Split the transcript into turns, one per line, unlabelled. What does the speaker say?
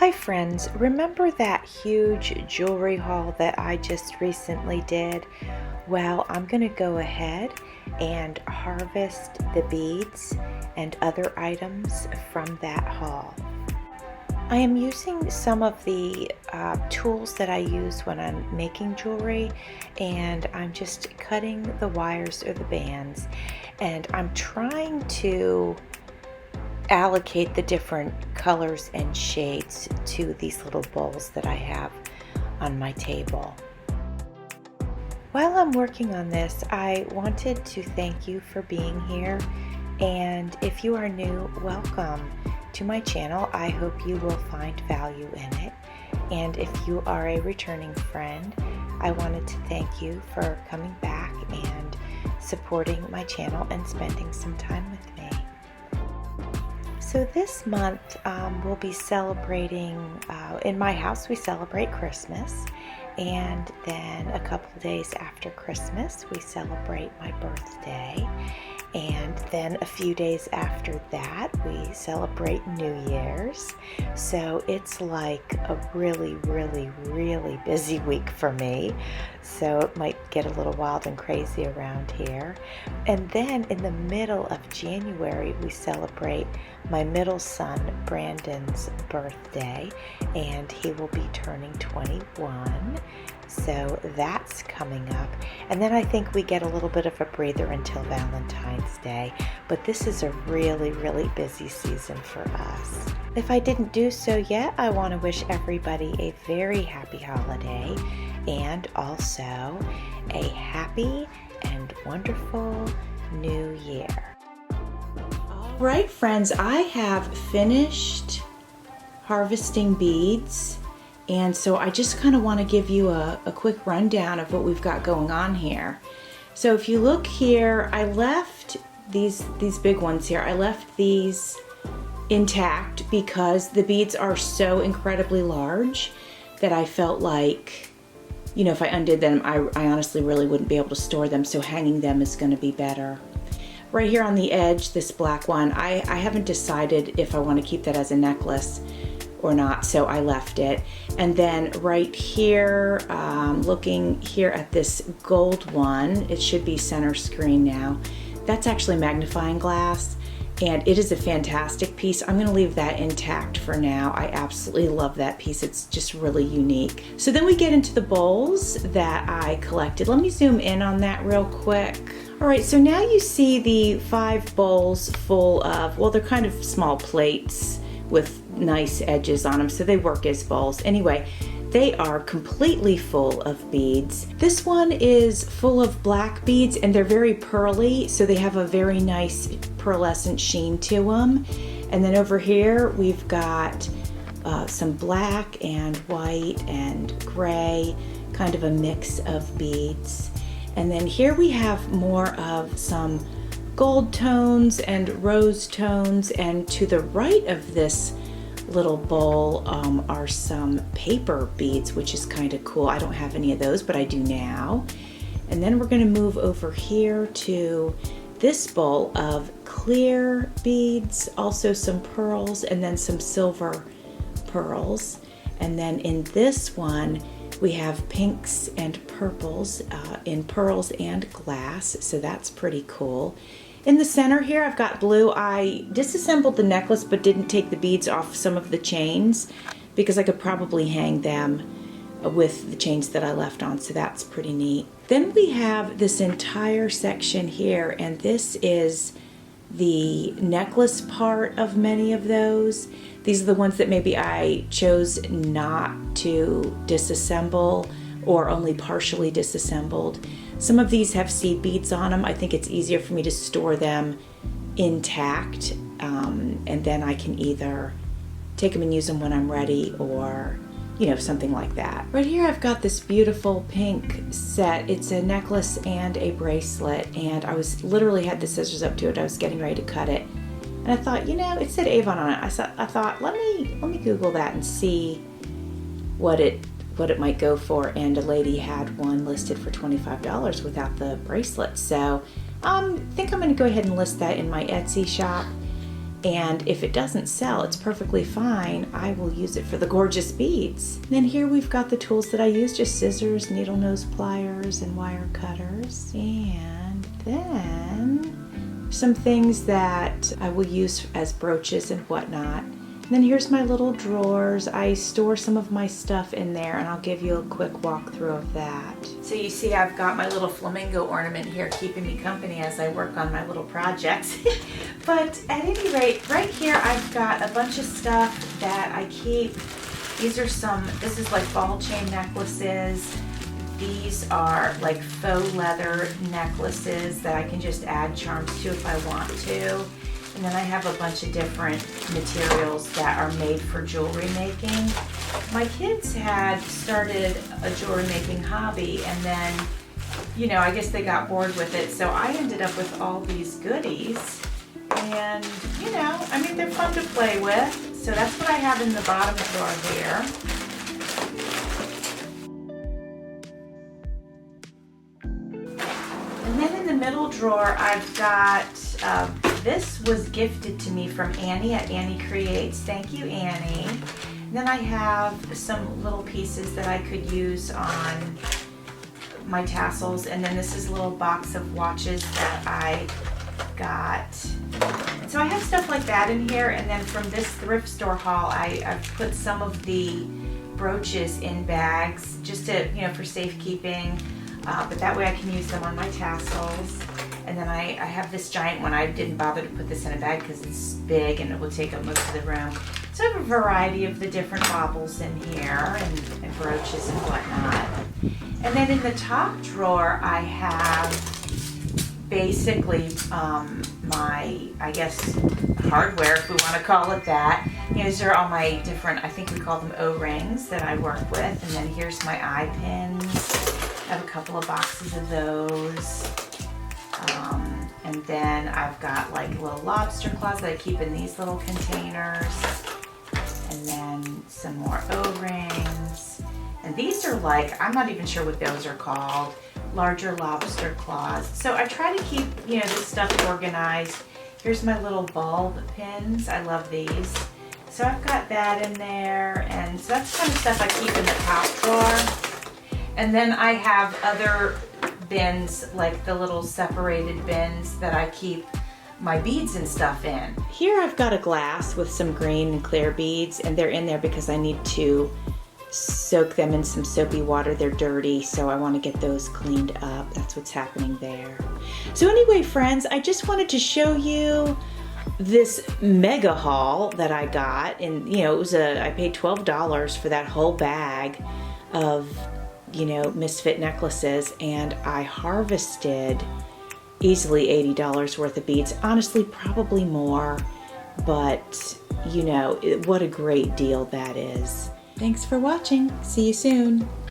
Hi friends, remember that huge jewelry haul that I just recently did? Well, I'm going to go ahead and harvest the beads and other items from that haul. I am using some of the tools that I use when I'm making jewelry, and I'm just cutting the wires or the bands, and I'm trying to allocate the different colors and shades to these little bowls that I have on my table. While I'm working on this, I wanted to thank you for being here, and if you are new, welcome to my channel. I hope you will find value in it, and if you are a returning friend, I wanted to thank you for coming back and supporting my channel and spending some time with me. So this month we'll be celebrating, in my house we celebrate Christmas, and then a couple days after Christmas we celebrate my birthday, and then a few days after that we celebrate New Year's. So it's like a really busy week for me, so it might get a little wild and crazy around here. And then in the middle of January we celebrate my middle son Brandon's birthday, and he will be turning 21. So that's coming up, and then I think we get a little bit of a breather until Valentine's Day, but this is a really busy season for us. If I didn't do so yet, I want to wish everybody a very happy holiday, and also a happy and wonderful new year. All right, friends, I have finished harvesting beads. And so I just kind of want to give you a quick rundown of what we've got going on here. So if you look here, I left these big ones here. I left these intact because the beads are so incredibly large that I felt like, you know, if I undid them, I honestly really wouldn't be able to store them. So hanging them is going to be better. Right here on the edge, this black one, I haven't decided if I want to keep that as a necklace or not, so I left it. And then right here, looking here at this gold one, it should be center screen now. That's actually magnifying glass, and it is a fantastic piece. I'm gonna leave that intact for now. I absolutely love that piece. It's just really unique. So then we get into the bowls that I collected. Let me zoom in on that real quick. All right, so now you see the 5 bowls full of, well, they're kind of small plates with nice edges on them, so they work as bowls. Anyway, they are completely full of beads. This one is full of black beads, and they're very pearly, so they have a very nice pearlescent sheen to them. And then over here we've got some black and white and gray, kind of a mix of beads. And then here we have more of some gold tones and rose tones, and to the right of this little bowl are some paper beads, which is kind of cool. I don't have any of those, but I do now. And then we're going to move over here to this bowl of clear beads, also some pearls, and then some silver pearls. And then in this one we have pinks and purples in pearls and glass, so that's pretty cool. In the center here I've got blue. I disassembled the necklace but didn't take the beads off some of the chains because I could probably hang them with the chains that I left on, so that's pretty neat. Then we have this entire section here, and this is the necklace part of many of those. These are the ones that maybe I chose not to disassemble or only partially disassembled. Some of these have seed beads on them. I think it's easier for me to store them intact, and then I can either take them and use them when I'm ready, or you know, something like that. Right here I've got this beautiful pink set. It's a necklace and a bracelet, and I was literally had the scissors up to it. I was getting ready to cut it, and I thought, you know, it said Avon on it. I thought let me Google that and see what it might go for, and a lady had one listed for $25 without the bracelet. So I think I'm going to go ahead and list that in my Etsy shop, And if it doesn't sell, it's perfectly fine. I will use it for the gorgeous beads. And then here we've got the tools that I use, just scissors, needle nose pliers, and wire cutters. And then some things that I will use as brooches and whatnot. And then here's my little drawers. I store some of my stuff in there, and I'll give you a quick walkthrough of that. So you see I've got my little flamingo ornament here keeping me company as I work on my little projects. But at any rate, right here I've got a bunch of stuff that I keep. This is like ball chain necklaces. These are like faux leather necklaces that I can just add charms to if I want to. And then I have a bunch of different materials that are made for jewelry making. My kids had started a jewelry making hobby, and then, you know, I guess they got bored with it. So I ended up with all these goodies. And, you know, I mean, they're fun to play with. So that's what I have in the bottom drawer here. And then in the middle drawer, I've got, this was gifted to me from Annie at Annie Creates. Thank you, Annie. And then I have some little pieces that I could use on my tassels. And then this is a little box of watches that I got. And so I have stuff like that in here. And then from this thrift store haul, I've put some of the brooches in bags just to, you know, for safekeeping. But that way I can use them on my tassels. And then I have this giant one. I didn't bother to put this in a bag because it's big and it will take up most of the room. So I have a variety of the different baubles in here and brooches and whatnot. And then in the top drawer, I have basically my, I guess, hardware, if we want to call it that. You know, these are all my different, I think we call them O-rings that I work with. And then here's my eye pins. I have a couple of boxes of those. And then I've got like little lobster claws that I keep in these little containers. And then some more O-rings. And these are like, I'm not even sure what those are called, larger lobster claws. So I try to keep, you know, this stuff organized. Here's my little bulb pins. I love these. So I've got that in there. And so that's kind of stuff I keep in the top drawer. And then I have other bins, like the little separated bins that I keep my beads and stuff in. Here I've got a glass with some green and clear beads, and they're in there because I need to soak them in some soapy water. They're dirty, so I want to get those cleaned up. That's what's happening there. So anyway, friends, I just wanted to show you this mega haul that I got. And, you know, I paid $12 for that whole bag of, you know, misfit necklaces, and I harvested easily $80 worth of beads. Honestly, probably more, but you know, what a great deal that is. Thanks for watching. See you soon.